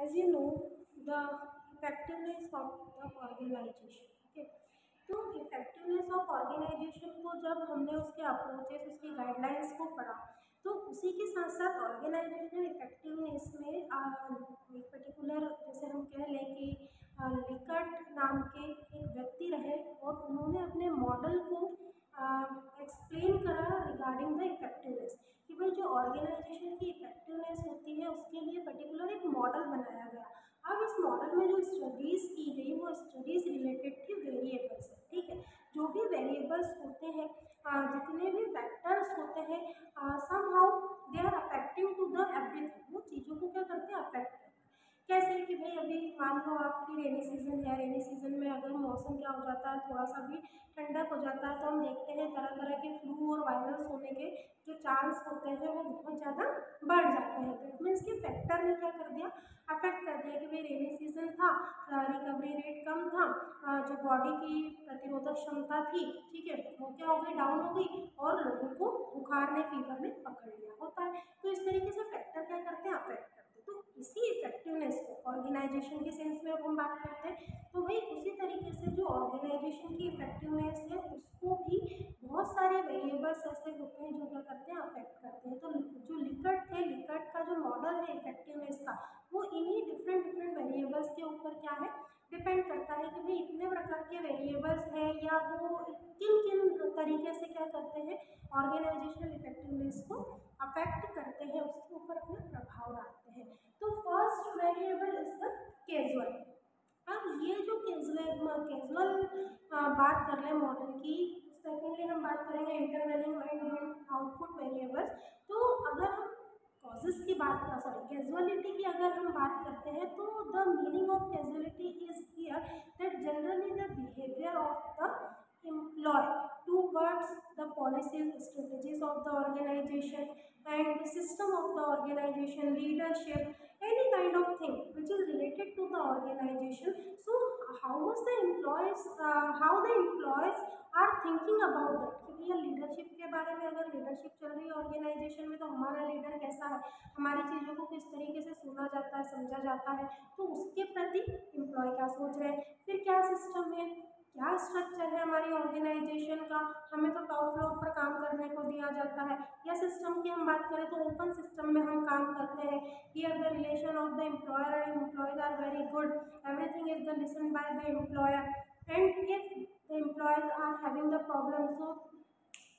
as you know, the effectiveness of the organization. Okay, तो effectiveness of organisation को जब हमने उसके अप्रोचेस उसकी गाइडलाइंस को पढ़ा, तो उसी के साथ साथ ऑर्गेनाइजेशनल इफेक्टिवनेस में एक पर्टिकुलर, जैसे हम कह लें कि लिकट नाम के एक व्यक्ति रहे और उन्होंने अपने मॉडल को एक्सप्लेन करा रिगार्डिंग द इफेक्टिवनेस, कि भाई जो ऑर्गेनाइजेशन की इफेक्टिवनेस होती है उसके लिए पर्टिकुलर एक मॉडल बनाया गया। अब इस मॉडल में जो स्टडीज़ की गई वो स्टडीज़ रिलेटेड थी वेरिएबल्स से। ठीक है, जो भी वेरिएबल्स होते हैं, जितने भी फैक्टर्स होते हैं, somehow they are affecting to the everything, वो चीज़ों को क्या करते हैं, अफेक्ट करते हैं। कैसे कि भाई अभी मान लो आपकी रेनी सीजन है, रेनी सीजन में अगर मौसम क्या हो जाता है, थोड़ा सा भी ठंडक हो जाता है, तो हम देखते हैं तरह तरह के फ्लू और वायरस होने के जो चांस होते हैं वो बहुत ज़्यादा बढ़ जाते हैं। दैट मीन्स कि फैक्टर ने क्या कर दिया, अफेक्ट कर दिया कि भाई रेनी सीजन था, रिकवरी रेट कम था, जो बॉडी की प्रतिरोधक क्षमता थी, ठीक है, वो क्या हो गई, डाउन हो गई, और लोगों को बुखार ने, फीवर ने पकड़ लिया होता है। तो इस तरीके से फैक्टर क्या करते हैं, अफेक्ट करते हैं। तो इसी इफेक्टिवनेस को ऑर्गेनाइजेशन के सेंस में अब हम बात करते हैं, तो भाई उसी तरीके से जो ऑर्गेनाइजेशन की इफेक्टिवनेस है उसको भी बहुत सारे वेरिएबल्स ऐसे होते हैं जो क्या करते हैं, अफेक्ट करते हैं। तो जो लिकट थे, लिकट का जो मॉडल है इफेक्टिवनेस का, वो इन्हीं डिफरेंट डिफरेंट वेरिएबल्स के ऊपर क्या है, डिपेंड करता है कि भाई इतने प्रकार के वेरिएबल्स हैं या वो किन किन तरीके से क्या करते हैं, ऑर्गेनाइजेशनल इफेक्टिवनेस को अफेक्ट करते हैं, उसके ऊपर अपना प्रभाव डालते हैं। तो first variable is the casual. अब ये जो कैजुअल बात कर रहे हैं मॉडल की, सेकेंडली हम बात करेंगे इंटरवेलिंग एंड आउटपुट वेरिएबल्स। तो अगर हम कॉजेस की बात, कैजुअलिटी की अगर हम बात करते हैं, तो the meaning of casualty is here that generally the behaviour of the employ towards the policies, strategies of the organization and the system of the organization, leadership, any kind of thing which is related to the organization. So how was the employees, how the employees are thinking about that, कि भैया leadership के बारे में, अगर leadership चल रही है organisation में तो हमारा लीडर कैसा है, हमारी चीज़ों को किस तरीके से सुना जाता है, समझा जाता है, तो उसके प्रति एम्प्लॉय क्या सोच रहे हैं। फिर क्या सिस्टम है, क्या स्ट्रक्चर है हमारी ऑर्गेनाइजेशन का, हमें तो टॉप फ्लोर पर काम करने को दिया जाता है, या सिस्टम की हम बात करें तो ओपन सिस्टम में हम काम करते हैं। Here the relation of the employer and employees are very good, everything is the listen by the employer, and if the employees are having the problem, so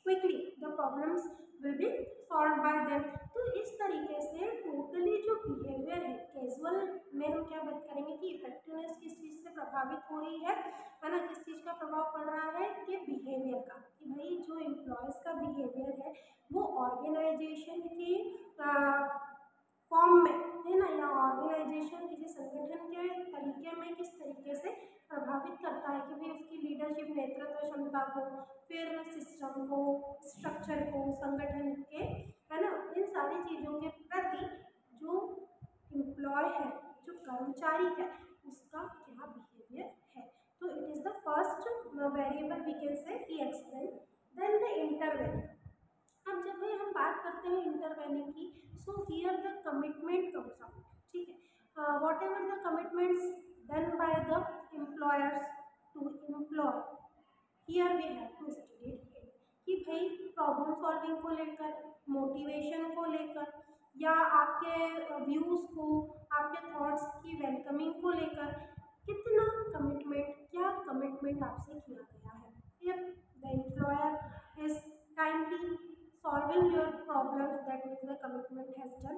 quickly the problems will be solve by them. तो इस तरीके से totally जो behaviour है casual में, हम क्या बात करेंगे कि इफेक्टिवनेस किस चीज़ से प्रभावित हो रही है ना, किस चीज़ का प्रभाव पड़ रहा है, कि बिहेवियर का, कि भाई जो एम्प्लॉयज़ का बिहेवियर है वो ऑर्गेनाइजेशन के फॉर्म में है ना, या ऑर्गेनाइजेशन किसी संगठन के तरीके में किस तरीके से प्रभावित करता है, कि भाई उसकी लीडरशिप, नेतृत्व क्षमता को, फिर सिस्टम को, स्ट्रक्चर को, संगठन के, है ना, इन सारी चीज़ों के प्रति जो एम्प्लॉय है, जो कर्मचारी है, उसका क्या बिहेवियर है। तो it is the first variable we can say ही एक्सप्लेन। Then the intervening. अब जब भी हम बात करते हैं इंटरवेलिंग की, so here the commitment comes out. ठीक है, whatever the commitments done by the employers to employ, here we have to study it, कि भाई प्रॉब्लम सॉल्विंग को लेकर, मोटिवेशन को लेकर, या आपके व्यूज़ को, आपके थॉट्स की वेलकमिंग को लेकर कितना कमिटमेंट, क्या कमिटमेंट आपसे किया गया है। If the employer is kindly solving your problems, that means the commitment has done,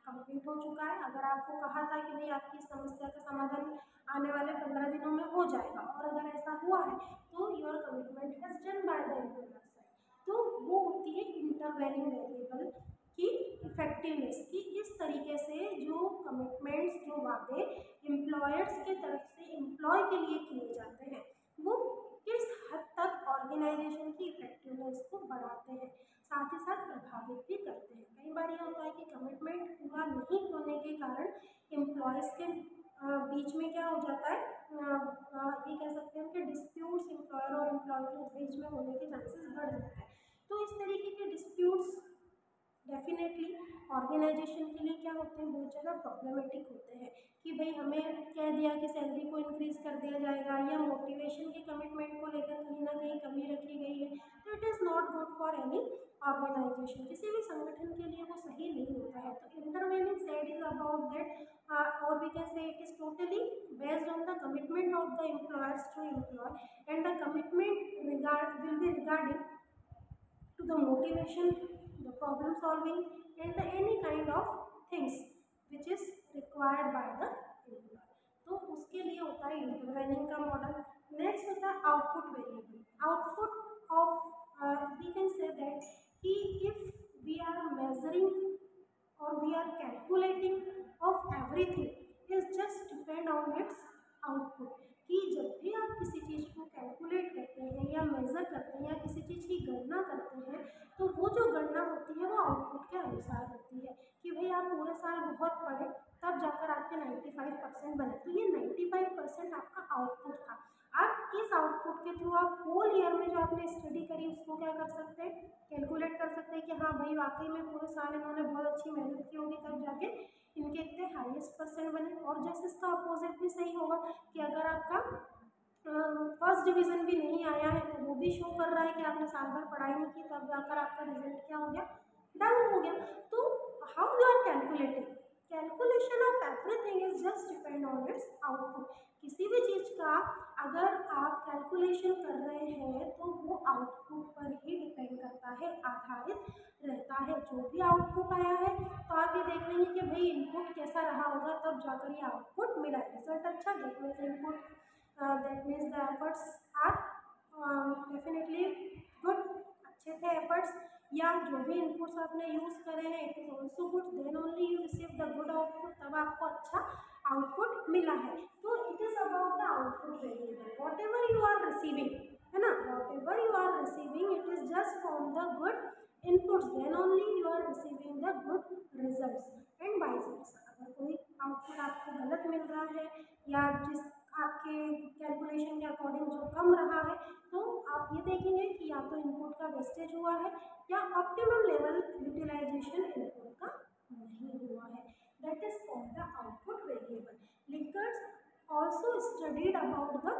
complete हो चुका है। अगर आपको कहा था कि भाई आपकी समस्या का समाधान आने वाले 15 दिनों में हो जाएगा, और अगर ऐसा हुआ है तो your commitment has done by the employer side. तो वो होती है इंटरवेलिंग वेरिएबल की इफेक्टिवनेस, की इस तरीके से जो कमिटमेंट्स, जो वादे एम्प्लॉयर्स के तरफ से एम्प्लॉय के लिए किए जाते हैं, वो किस हद तक ऑर्गेनाइजेशन की इफेक्टिवनेस को बढ़ाते हैं, साथ ही साथ प्रभावित भी करते हैं। कई बार ये होता है कि कमिटमेंट पूरा नहीं होने के कारण एम्प्लॉयज़ के बीच में क्या हो जाता है, ये कह सकते हैं कि डिस्प्यूट्स एम्प्लॉयर और एम्प्लॉय के बीच में होने के चांसेस बढ़ जाते हैं। तो इस तरीके के डिस्प्यूट्स डेफिनेटली ऑर्गेनाइजेशन के लिए क्या होते हैं, बहुत ज़्यादा प्रॉब्लमेटिक होते हैं, कि भाई हमें कह दिया कि सैलरी को इंक्रीज़ कर दिया जाएगा, या मोटिवेशन के कमिटमेंट को लेकर कहीं ना कहीं कमी रखी गई है, तो it is not good for any organisation, किसी भी संगठन के लिए वो सही नहीं होता है। तो intervening side is about that, और we can say it is totally based on the commitment of the employers to employ, and the commitment will be regarding to the motivation, the problem solving, and the any kind of things which is required by the employer. तो उसके लिए होता है intervening का model. Next होता है output variable. Output of we can say that कि if we are measuring और we are calculating of everything is just depend on its output, कि जब भी आप किसी चीज़ को कैलकुलेट करते हैं या मेज़र करते हैं या किसी चीज़ की गणना करते हैं, तो वो जो गणना होती है वो आउटपुट के अनुसार होती है। कि भाई आप पूरे साल बहुत पढ़े तब जाकर आपके 95% बने, तो ये 95% आपका आउटपुट था। आप इस आउटपुट के थ्रू आप होल ईयर में जो आपने स्टडी करी उसको क्या कर सकते हैं, कैलकुलेट कर सकते हैं कि हाँ भाई वाकई में पूरे साल इन्होंने बहुत अच्छी मेहनत की होगी तब जाके इनके इतने हाईएस्ट परसेंट बने। और जैसे इसका अपोजिट भी सही होगा कि अगर आपका फर्स्ट डिवीज़न भी नहीं आया है तो वो भी शो कर रहा है कि आपने साल भर पढ़ाई नहीं की, तब जाकर आपका रिजल्ट क्या हो गया, डाउन हो गया। तो how you are calculating, calculation of everything is just depend on its output. किसी भी चीज़ का अगर आप कैलकुलेशन कर रहे हैं तो वो आउटपुट पर ही डिपेंड करता है, आधारित रहता है। जो भी आउटपुट आया है तो आप ये देख लेंगे कि भाई इनपुट कैसा रहा होगा तब जाकर ये आउटपुट मिला। रिजल्ट अच्छा, that means input, that means the efforts are definitely good, अच्छे थे एफर्ट्स, या जो भी इनपुट्स आपने यूज़ करे हैं it is also good, then only you receive the good output, तब आपको अच्छा आउटपुट मिला है। तो it is about the output variable, whatever you are receiving, है ना, whatever you are receiving it is just from the good inputs, then only you are receiving the good results, and vice versa. अगर कोई output आपको गलत मिल रहा है या जिस आपके कैलकुलेशन के अकॉर्डिंग जो कम रहा है, तो आप ये देखेंगे कि या तो इनपुट का वेस्टेज हुआ है या ऑप्टिमम लेवल यूटिलाइजेशन इनपुट का नहीं हुआ है। That is called the output variable. Likert also studied about the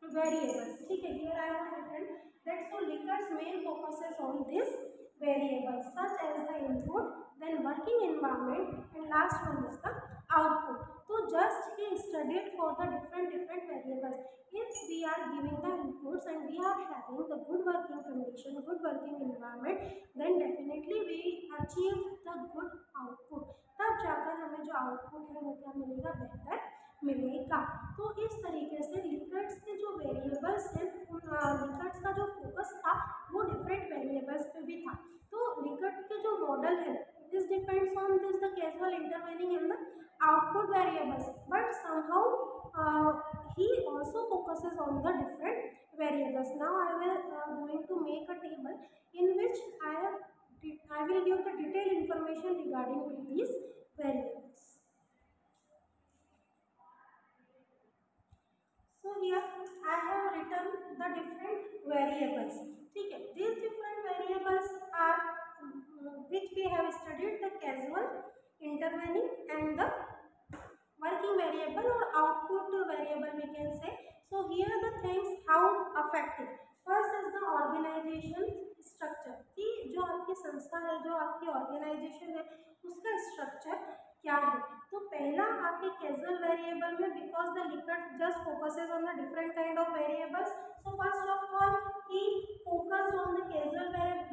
variables, ठीक है, here I have written that so Likker's main focuses on this variables such as the input, then working environment, and last one is the output. So just he studied for the different variables. If we are giving the inputs and we are having the good working condition, good working environment, then definitely we achieve the good output. तब जाकर हमें जो output है वो क्या मिलेगा, बेहतर मिलेगा। तो इस तरीके से लिकर्ट्स के जो वेरिएबल्स हैं, लिकर्ट्स का जो फोकस था वो डिफरेंट वेरिएबल्स पे भी था। तो लिकर्ट के जो मॉडल है it is depends on this the casual intervening in the output variables, but somehow he also focuses on the different variables. Now I will going to make a table in which I will give the detailed information regarding these variables. So here I have written the different variables. ठीक है, these different variables are which we have studied, the causal, intervening, and the working variable or output variable we can say. So here the things how affected. First is the organization structure, कि जो आपकी संस्था है, जो आपकी organisation है उसका structure क्या है। तो पहला आपके कैजुअल वेरिएबल में, because the Likert just focuses on the different kind of variables, so first of all he focused on the casual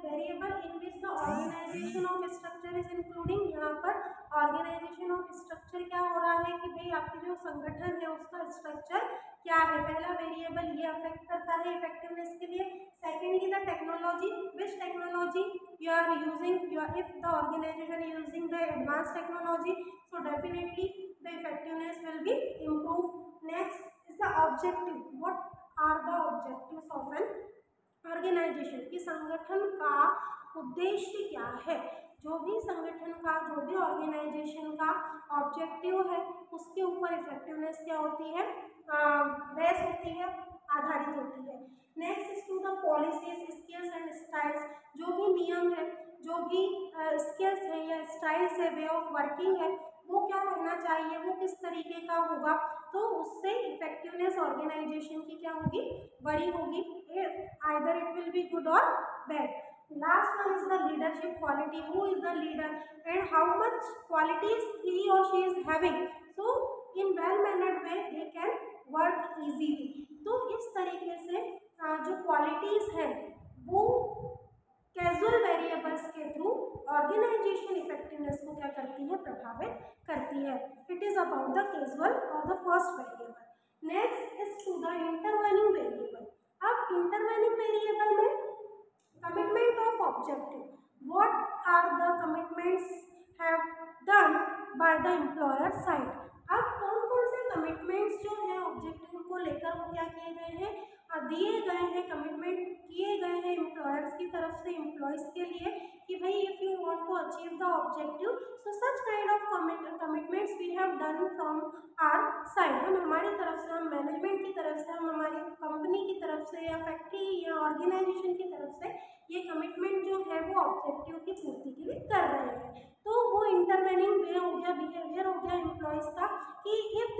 variable in which the organisation of structure is including. यहाँ पर organisation of structure क्या हो रहा है कि भाई आपकी जो संगठन है उसका स्ट्रक्चर क्या है, पहला वेरिएबल ये अफेक्ट करता है इफेक्टिवनेस के लिए। Secondly the technology, which technology you are using, if the organization is using the advanced technology, so definitely the effectiveness will be improved. Next is the objective, what are the objectives of an organization, कि संगठन का उद्देश्य क्या है। जो भी संगठन का, जो भी ऑर्गेनाइजेशन का ऑब्जेक्टिव है उसके ऊपर इफेक्टिवनेस क्या होती है, बेस होती है, आधारित होती है। Next is to the policies, skills and styles, जो भी नियम है, जो भी स्किल्स है या स्टाइल्स है, वे ऑफ वर्किंग है, वो क्या रहना चाहिए, वो किस तरीके का होगा, तो उससे इफेक्टिवनेस ऑर्गेनाइजेशन की क्या होगी, बड़ी होगी। Either it will be good और bad. Last one is the leadership quality. Who is the leader and how much qualities he or she is having. So in well mannered way they can work easily. तो इस तरीके से जो qualities है वो casual variables के through organisation effectiveness को क्या करती है, प्रभावित करती है। It is about the casual और the first variable. Next is to the intervening variable. अब इंटरवेनिंग वेरिएबल में commitment of objective. What are the commitments have done by the employer side? अब कौन कौन से कमिटमेंट्स जो है ऑब्जेक्टिव को लेकर वो क्या किए गए हैं, दिए गए हैं, कमिटमेंट किए गए हैं एम्प्लॉयर्स की तरफ से एम्प्लॉयज़ के लिए कि भाई if you want to achieve the objective so such kind of commitments we have done from our side. हम हमारी तरफ से, हम मैनेजमेंट की तरफ से, हम हमारी कंपनी की तरफ से या फैक्ट्री या ऑर्गेनाइजेशन की तरफ से ये कमिटमेंट जो है वो ऑब्जेक्टिव की पूर्ति के लिए कर रहे हैं। तो वो इंटरवेनिंग वे हो गया, बिहेवियर हो गया एम्प्लॉयज़ का कि if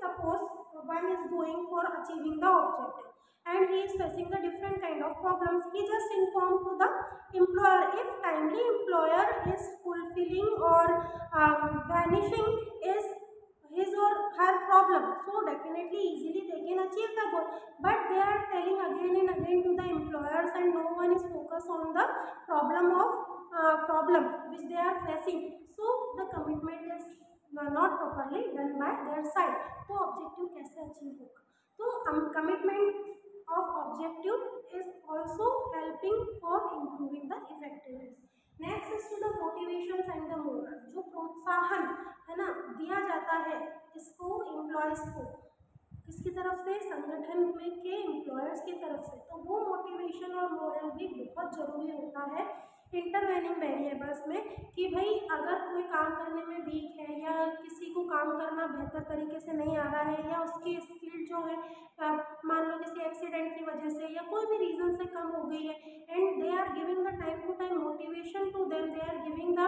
suppose one is going for achieving the objective and he is facing the different kind of problems, he just inform to the employer. If timely employer is fulfilling or vanishing is his or her problem, so definitely easily they can achieve the goal, but they are telling again and again to the employers and no one is focused on the problem which they are facing, so the commitment is not properly done by their side. तो objective कैसे achieve होगा, तो commitment of objective is also helping for improving the effectiveness. Next is to the motivation and the morale. जो प्रोत्साहन है ना दिया जाता है इसको एम्प्लॉयज़ को किसकी तरफ से, संगठन में के एम्प्लॉयर्स की तरफ से, तो वो मोटिवेशन और मोरल भी बहुत ज़रूरी होता है इंटरवेनिंग वेरिएबल्स में कि भाई अगर कोई काम करने में वीक है या किसी को काम करना बेहतर तरीके से नहीं आ रहा है या उसकी स्किल जो है मान लो किसी एक्सीडेंट की वजह से या कोई भी रीज़न से कम हो गई है and they are giving the time to time motivation to them, they are giving the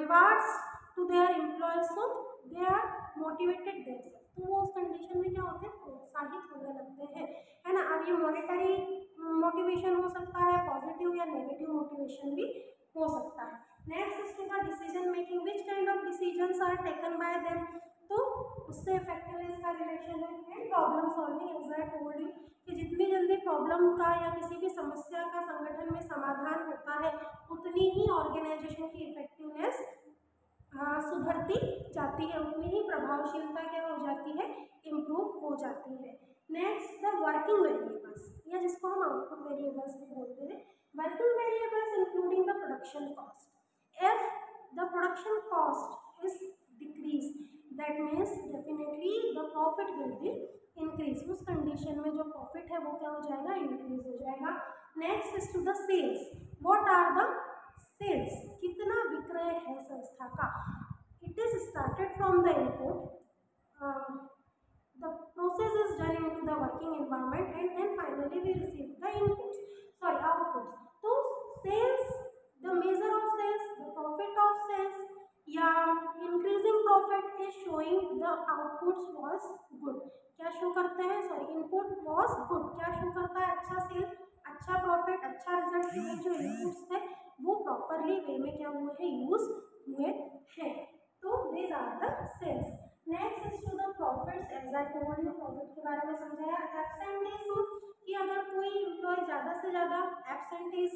rewards to their employees, so they are motivated there, तो वो उस कंडीशन में क्या होते हैं, प्रोत्साहित होने लगते हैं, है ना। अब ये मॉनेटरी मोटिवेशन हो सकता है, पॉजिटिव या नेगेटिव मोटिवेशन भी हो सकता है। Next is to the decision making, which kind of decisions are taken by them, तो उससे इफेक्टिवनेस का रिलेशन है। And problem solving, as I told you कि जितनी जल्दी प्रॉब्लम का या किसी भी समस्या का संगठन में समाधान होता है उतनी ही ऑर्गेनाइजेशन की इफेक्टिवनेस सुधरती जाती है, उतनी ही प्रभावशीलता क्या हो जाती है, इम्प्रूव हो जाती है। नेक्स्ट द वर्किंग वेरिएबल्स, या जिसको हम आउटपुट वेरिएबल्स भी बोलते हैं। Working variables including the production cost, if the production cost is decrease that means definitely the profit will be increase, उस कंडीशन में जो प्रॉफिट है वो क्या हो जाएगा, इंक्रीज हो जाएगा। Next is to the sales, what are the sales, कितना विक्रय है संस्था का, it is started from the input, the process is done into the working environment and then finally we receive the outputs. So sales, the measure of sales, the profit of sales या increasing profit is showing the outputs was good, क्या show करते हैं, input was good, क्या show करता है, अच्छा cell, अच्छा profit, अच्छा रिजल्ट के लिए जो इनपुट्स थे वो प्रॉपरली वे में क्या हुए हैं, यूज हुए हैं, तो these are the sales। Next is to the profits, as I told you profit के बारे में समझाया। एब्सेंटीज्म, कि अगर कोई एम्प्लॉय ज़्यादा से ज़्यादा एब्सेंटीज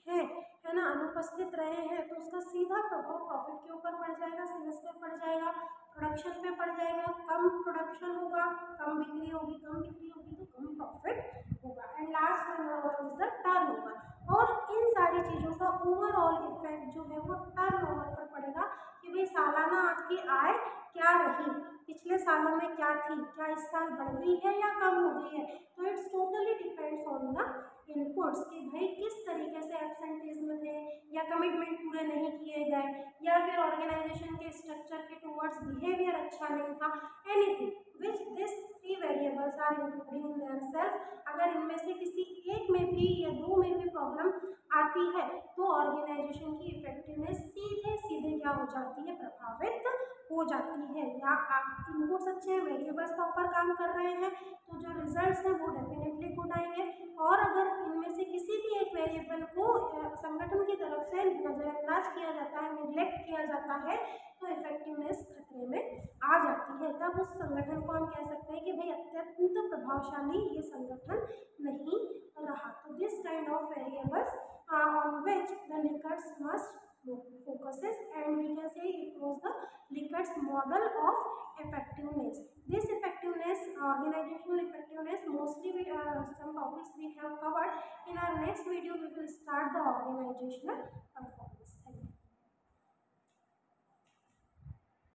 है ना, अनुपस्थित रहे हैं तो उसका सीधा प्रभाव प्रॉफिट के ऊपर पड़ जाएगा, सेल्स पे पड़ जाएगा, प्रोडक्शन पे पड़ जाएगा, कम प्रोडक्शन होगा, कम बिक्री होगी, तो कम प्रॉफिट होगा। And last one is the turnover, और इन सारी चीज़ों का ओवरऑल इफेक्ट जो है वो टर्नओवर पर पड़ेगा कि भाई सालाना आपकी आय क्या रही, पिछले सालों में क्या थी, क्या इस साल बढ़ गई है या कम हो गई है, तो it's totally depends on the inputs कि भाई किस तरीके से एब्सेंटीज्म थे या कमिटमेंट पूरे नहीं किए गए या फिर ऑर्गेनाइजेशन के स्ट्रक्चर के टुवर्ड्स बिहेवियर अच्छा नहीं था, anything which this three variables are including in theirself. अगर इनमें से किसी एक में भी या दो में भी प्रॉब्लम आती है तो ऑर्गेनाइजेशन की इफेक्टिवनेस सीधे सीधे क्या हो जाती है, प्रभावित हो जाती है। या आप इनपुट्स अच्छे हैं, वेरिएबल्स प्रॉपर काम कर रहे हैं तो जो रिजल्ट्स हैं वो डेफिनेटली गुड आएंगे। और अगर इनमें से किसी भी एक वेरिएबल को संगठन की तरफ से नज़रअंदाज किया जाता है, निग्लेक्ट किया जाता है तो इफेक्टिवनेस खतरे में आ जाती है। तब उस संगठन को हम कह सकते हैं कि भाई अत्यंत प्रभावशाली ये संगठन नहीं रहा। तो this kind of variables on which the Likkert's must focuses, and we can say it was the Likkert's model of effectiveness. This effectiveness, organizational effectiveness, mostly we some topics we have covered. In our next video we will start the organizational performance. Thank you.